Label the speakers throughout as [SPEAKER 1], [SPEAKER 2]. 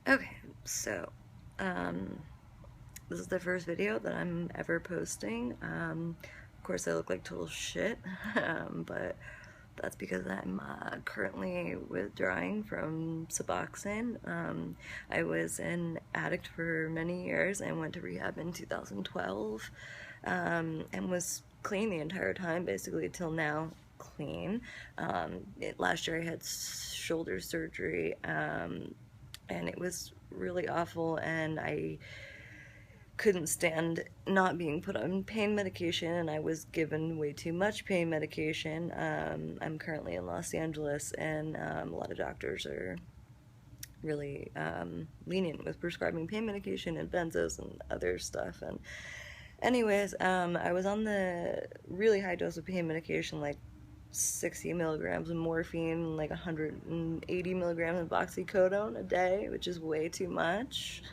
[SPEAKER 1] Okay, so, this is the first video that I'm ever posting. Of course I look like total shit, but that's because I'm currently withdrawing from Suboxone. I was an addict for many years and went to rehab in 2012, and was clean the entire time, basically till now. Clean. Last year I had shoulder surgery, and it was really awful, and I couldn't stand not being put on pain medication, and I was given way too much pain medication. I'm currently in Los Angeles, and a lot of doctors are really lenient with prescribing pain medication and benzos and other stuff. And anyways, I was on the really high dose of pain medication, like 60 milligrams of morphine, like 180 milligrams of oxycodone a day, which is way too much.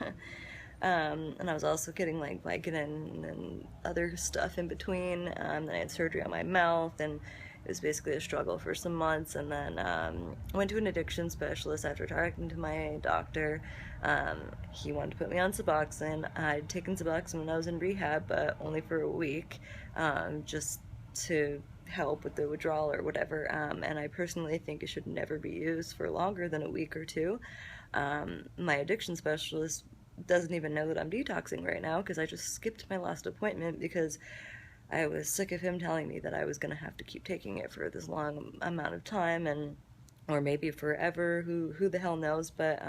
[SPEAKER 1] And I was also getting like Vicodin and other stuff in between. Then I had surgery on my mouth, and it was basically a struggle for some months. And then I went to an addiction specialist after talking to my doctor. He wanted to put me on Suboxone. I'd taken Suboxone when I was in rehab, but only for a week, just to help with the withdrawal or whatever. And I personally think it should never be used for longer than a week or two. My addiction specialist doesn't even know that I'm detoxing right now, because I just skipped my last appointment because I was sick of him telling me that I was going to have to keep taking it for this long amount of time, and or maybe forever, who the hell knows. But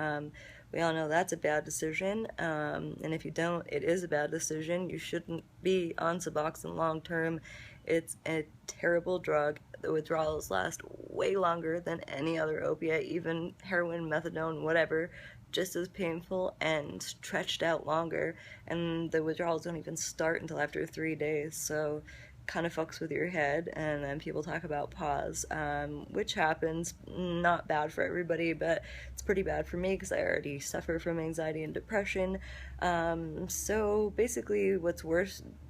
[SPEAKER 1] we all know that's a bad decision, and if you don't, it is a bad decision. You shouldn't be on Suboxone long term. It's a terrible drug. The withdrawals last way longer than any other opiate, even heroin, methadone, whatever, just as painful and stretched out longer, and the withdrawals don't even start until after 3 days, so kind of fucks with your head. And then people talk about pause, which happens. Not bad for everybody, but it's pretty bad for me because I already suffer from anxiety and depression. So basically what's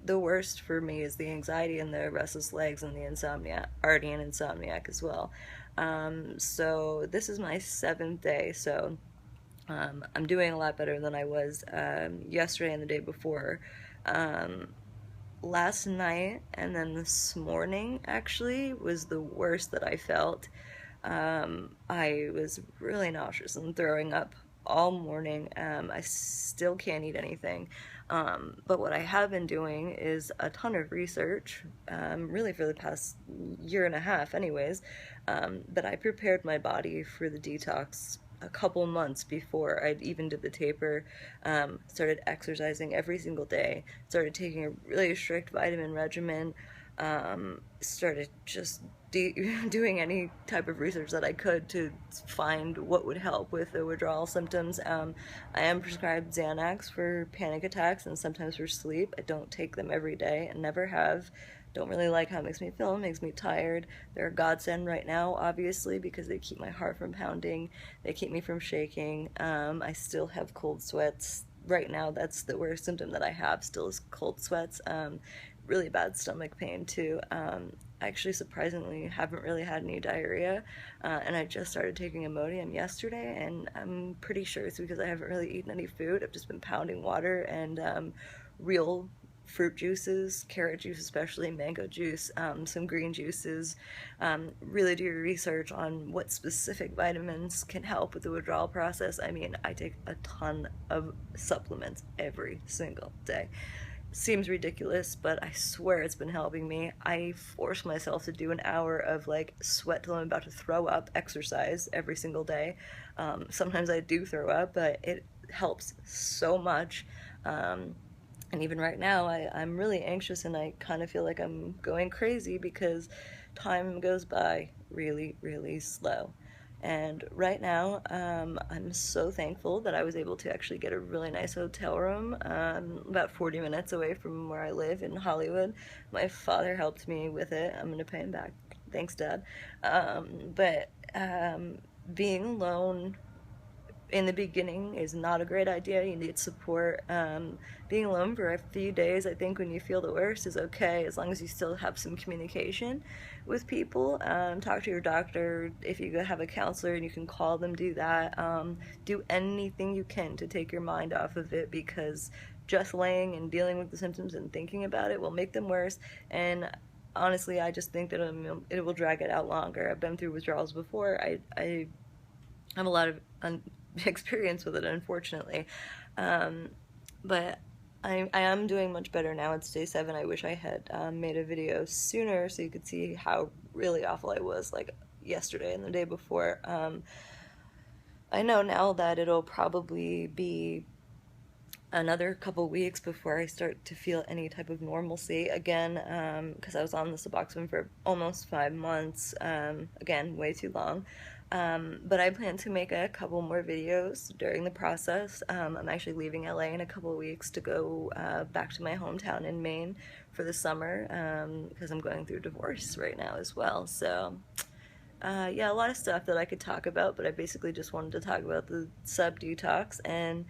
[SPEAKER 1] the worst for me is the anxiety and the restless legs and the insomnia. Already an insomniac as well. So this is my 7th day, so I'm doing a lot better than I was yesterday and the day before. Last night and then this morning actually was the worst that I felt. I was really nauseous and throwing up all morning. I still can't eat anything. But what I have been doing is a ton of research, really for the past year and a half anyways, but I prepared my body for the detox a couple months before I even did the taper. Started exercising every single day, started taking a really strict vitamin regimen, started just doing any type of research that I could to find what would help with the withdrawal symptoms. I am prescribed Xanax for panic attacks and sometimes for sleep. I don't take them every day and never have. Don't really like how it makes me feel. It makes me tired. They're a godsend right now, obviously, because they keep my heart from pounding. They keep me from shaking. I still have cold sweats. Right now, that's the worst symptom that I have, still is cold sweats. Really bad stomach pain, too. I actually, surprisingly, haven't really had any diarrhea, and I just started taking Imodium yesterday, and I'm pretty sure it's because I haven't really eaten any food. I've just been pounding water and real fruit juices, carrot juice especially, mango juice, some green juices. Really do your research on what specific vitamins can help with the withdrawal process. I mean, I take a ton of supplements every single day. Seems ridiculous, but I swear it's been helping me. I force myself to do an hour of like sweat till I'm about to throw up exercise every single day. Sometimes I do throw up, but it helps so much. And even right now, I'm really anxious, and I kind of feel like I'm going crazy because time goes by really, really slow. And right now, I'm so thankful that I was able to actually get a really nice hotel room about 40 minutes away from where I live in Hollywood. My father helped me with it. I'm going to pay him back. Thanks, Dad. But being alone in the beginning is not a great idea. You need support. Being alone for a few days, I think, when you feel the worst is okay, as long as you still have some communication with people. Talk to your doctor. If you have a counselor and you can call them, do that. Do anything you can to take your mind off of it, because just laying and dealing with the symptoms and thinking about it will make them worse. And honestly, I just think that it will drag it out longer. I've been through withdrawals before. I have a lot of experience with it, unfortunately. But I am doing much better now. It's day 7. I wish I had made a video sooner so you could see how really awful I was, like yesterday and the day before. I know now that it'll probably be another couple weeks before I start to feel any type of normalcy again, because I was on the Suboxone for almost 5 months, again, way too long. But I plan to make a couple more videos during the process. I'm actually leaving LA in a couple of weeks to go back to my hometown in Maine for the summer, because I'm going through divorce right now as well. So yeah, a lot of stuff that I could talk about, but I basically just wanted to talk about the sub detox and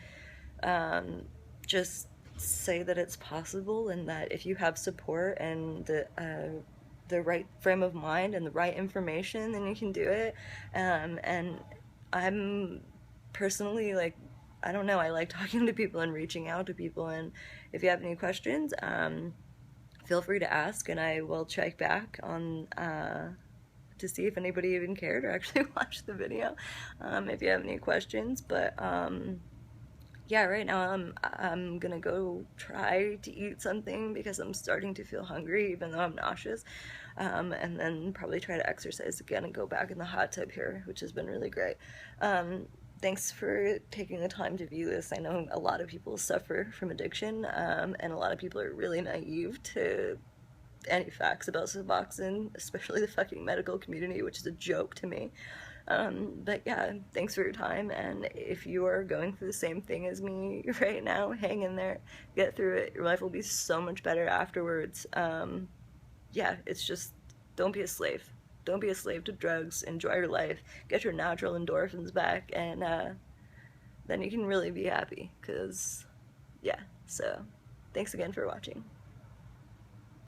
[SPEAKER 1] just say that it's possible, and that if you have support and the right frame of mind and the right information, then you can do it. And I'm personally, like, I don't know, I like talking to people and reaching out to people, and if you have any questions, feel free to ask, and I will check back on to see if anybody even cared or actually watched the video, if you have any questions. But yeah, right now I'm gonna go try to eat something because I'm starting to feel hungry, even though I'm nauseous, and then probably try to exercise again and go back in the hot tub here, which has been really great. Thanks for taking the time to view this. I know a lot of people suffer from addiction, and a lot of people are really naive to any facts about Suboxone, especially the fucking medical community, which is a joke to me. But yeah, thanks for your time, and if you are going through the same thing as me right now, hang in there, get through it. Your life will be so much better afterwards. Yeah, it's just, don't be a slave. Don't be a slave to drugs. Enjoy your life. Get your natural endorphins back, and then you can really be happy, because, yeah, so, thanks again for watching.